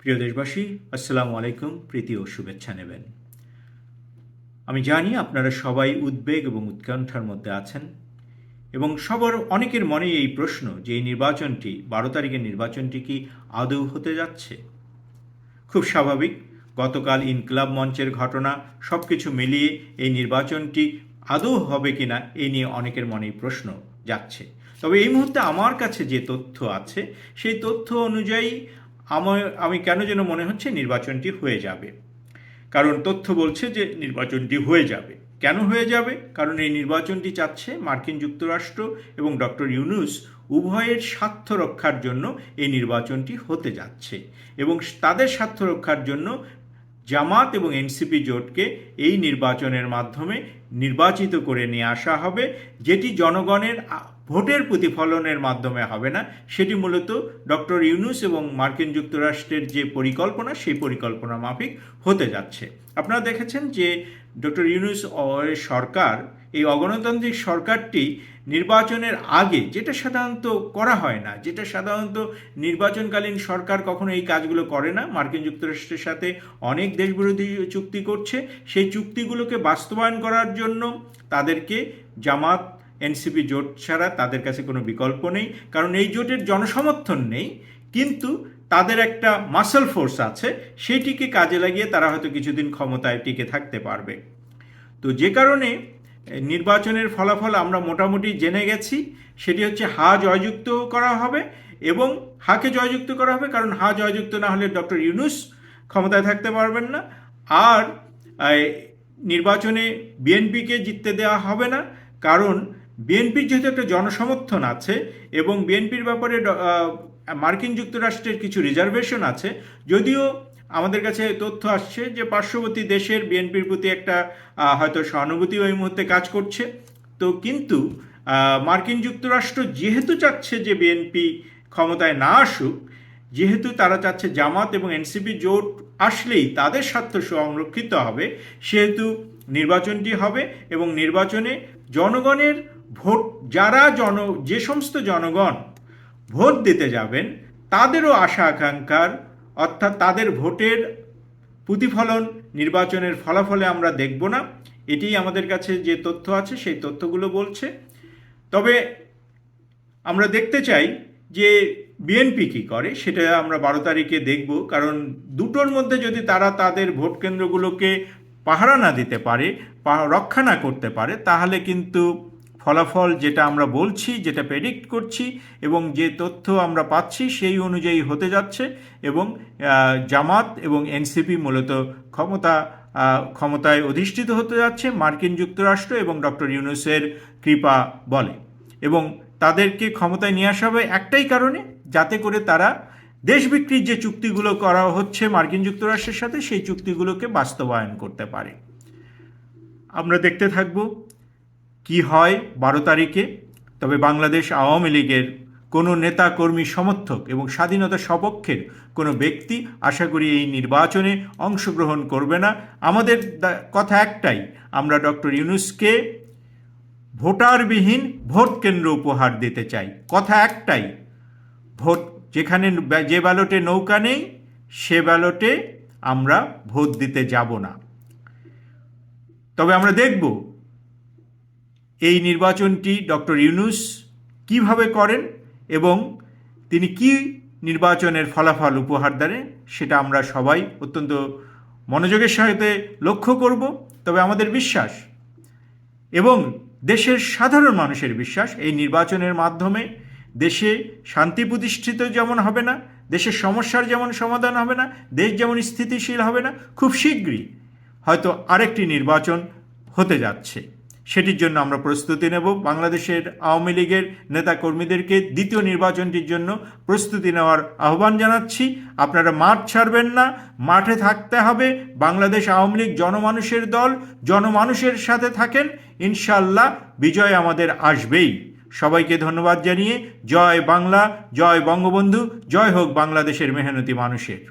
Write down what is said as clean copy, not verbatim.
প্রিয় দেশবাসী, আসসালামু আলাইকুম। প্রীতি ও শুভেচ্ছা নেবেন। আমি জানি আপনারা সবাই উদ্বেগ এবং উৎকণ্ঠার মধ্যে আছেন এবং অনেকের মনে এই প্রশ্ন যে এই নির্বাচনটি 12 তারিখের নির্বাচনটি কি আদৌ হতে যাচ্ছে। খুব স্বাভাবিক, গতকাল ইনকিলাব মঞ্চের ঘটনা সব কিছু মিলিয়ে এই নির্বাচনটি আদৌ হবে কিনা এই নিয়ে অনেকের মনেই প্রশ্ন যাচ্ছে। তবে এই মুহূর্তে আমার কাছে যে তথ্য আছে সেই তথ্য অনুযায়ী আমি কেন যেন মনে হচ্ছে নির্বাচনটি হয়ে যাবে। কারণ তথ্য বলছে যে নির্বাচনটি হয়ে যাবে। কেন হয়ে যাবে? কারণ এই নির্বাচনটি চাচ্ছে মার্কিন যুক্তরাষ্ট্র এবং ডক্টর ইউনূস উভয়ের স্বার্থ রক্ষার জন্য এই নির্বাচনটি হতে যাচ্ছে এবং তাদের স্বার্থ রক্ষার জন্য জামাত এবং এনসিপি জোটকে এই নির্বাচনের মাধ্যমে নির্বাচিত করে নিয়ে আসা হবে, যেটি জনগণের ভোটের প্রতিফলনের মাধ্যমে হবে না, সেটি মূলত ডক্টর ইউনূস এবং মার্কিন যুক্তরাষ্ট্রের যে পরিকল্পনা সেই পরিকল্পনা মাফিক হতে যাচ্ছে। আপনারা দেখেছেন যে ডক্টর ইউনূস সরকার, এই অগণতান্ত্রিক সরকারটি নির্বাচনের আগে, যেটা সাধারণত করা হয় না, যেটা সাধারণত নির্বাচনকালীন সরকার কখনো এই কাজগুলো করে না, মার্কিন যুক্তরাষ্ট্রের সাথে অনেক দেশবিরোধী চুক্তি করছে, সেই চুক্তিগুলোকে বাস্তবায়ন করার জন্য তাদেরকে জামাত এনসিপি জোট ছাড়া তাদের কাছে কোনো বিকল্প নেই। কারণ এই জোটের জনসমর্থন নেই, কিন্তু তাদের একটা মাসল ফোর্স আছে, সেইটিকে কাজে লাগিয়ে তারা হয়তো কিছুদিন ক্ষমতায় টিকে থাকতে পারবে। তো যে কারণে নির্বাচনের ফলাফল আমরা মোটামুটি জেনে গেছি, সেটি হচ্ছে হা জয়যুক্ত করা হবে এবং হাকে জয়যুক্ত করা হবে, কারণ হা জয়যুক্ত না হলে ডক্টর ইউনূস ক্ষমতায় থাকতে পারবেন না। আর নির্বাচনে বিএনপিকে জিততে দেওয়া হবে না, কারণ বিএনপির যেহেতু একটা জনসমর্থন আছে এবং বিএনপির ব্যাপারে মার্কিন যুক্তরাষ্ট্রের কিছু রিজার্ভেশন আছে। যদিও আমাদের কাছে তথ্য আসছে যে পার্শ্ববর্তী দেশের বিএনপির প্রতি একটা হয়তো সহানুভূতি ওই মুহূর্তে কাজ করছে। তো কিন্তু মার্কিন যুক্তরাষ্ট্র যেহেতু চাচ্ছে যে বিএনপি ক্ষমতায় না আসুক, যেহেতু তারা চাচ্ছে জামাত এবং এনসিপি জোট আসলেই তাদের স্বার্থ সংরক্ষিত হবে, সেহেতু নির্বাচনটি হবে এবং নির্বাচনে জনগণের ভোট, যে সমস্ত জনগণ ভোট দিতে যাবেন তাদেরও আশা আকাঙ্ক্ষার, অর্থাৎ তাদের ভোটের প্রতিফলন নির্বাচনের ফলাফলে আমরা দেখব না। এটি আমাদের কাছে যে তথ্য আছে সেই তথ্যগুলো বলছে। তবে আমরা দেখতে চাই যে বিএনপি কী করে, সেটা আমরা 12 তারিখে দেখব। কারণ দুটোর মধ্যে যদি তারা তাদের ভোট কেন্দ্রগুলোকে পাহারা না দিতে পারে, রক্ষা না করতে পারে, তাহলে কিন্তু ফলাফল যেটা আমরা বলছি, যেটা প্রেডিক্ট করছি এবং যে তথ্য আমরা পাচ্ছি সেই অনুযায়ী হতে যাচ্ছে এবং জামাত এবং এনসিপি মূলত ক্ষমতায় অধিষ্ঠিত হতে যাচ্ছে মার্কিন যুক্তরাষ্ট্র এবং ডক্টর ইউনূসের কৃপা বলে। এবং তাদেরকে ক্ষমতায় নিয়ে আসা হবে একটাই কারণে, যাতে করে তারা দেশ বিক্রির যে চুক্তিগুলো করা হচ্ছে মার্কিন যুক্তরাষ্ট্রের সাথে সেই চুক্তিগুলোকে বাস্তবায়ন করতে পারে। আমরা দেখতে থাকব কি হয় 12 তারিখে। তবে বাংলাদেশ আওয়ামী লীগের কোনো নেতা কর্মী সমর্থক এবং স্বাধীনতা সপক্ষের কোনো ব্যক্তি আশা করি এই নির্বাচনে অংশগ্রহণ করবে না। আমাদের কথা একটাই, আমরা ডক্টর ইউনূসকে ভোটারবিহীন ভোট কেন্দ্র উপহার দিতে চাই। কথা একটাই, ভোট যেখানে যে ব্যালটে নৌকা নেই সে ব্যালটে আমরা ভোট দিতে যাব না। তবে আমরা দেখব এই নির্বাচনটি ডক্টর ইউনূস কিভাবে করেন এবং তিনি কি নির্বাচনের ফলাফল উপহার দেন, সেটা আমরা সবাই অত্যন্ত মনোযোগের সাথে লক্ষ্য করব। তবে আমাদের বিশ্বাস এবং দেশের সাধারণ মানুষের বিশ্বাস, এই নির্বাচনের মাধ্যমে দেশে শান্তি প্রতিষ্ঠিত যেমন হবে না, দেশের সমস্যার যেমন সমাধান হবে না, দেশ যেমন স্থিতিশীল হবে না, খুব শীঘ্রই হয়তো আরেকটি নির্বাচন হতে যাচ্ছে। সেটির জন্য আমরা প্রস্তুতি নেব। বাংলাদেশের আওয়ামী লীগের নেতাকর্মীদেরকে দ্বিতীয় নির্বাচনটির জন্য প্রস্তুতি নেওয়ার আহ্বান জানাচ্ছি। আপনারা মাঠ ছাড়বেন না, মাঠে থাকতে হবে। বাংলাদেশ আওয়ামী লীগ জনমানুষের দল, জনমানুষের সাথে থাকেন, ইনশাল্লাহ বিজয় আমাদের আসবেই। সবাইকে ধন্যবাদ জানিয়ে জয় বাংলা, জয় বঙ্গবন্ধু, জয় হোক বাংলাদেশের মেহনতি মানুষের।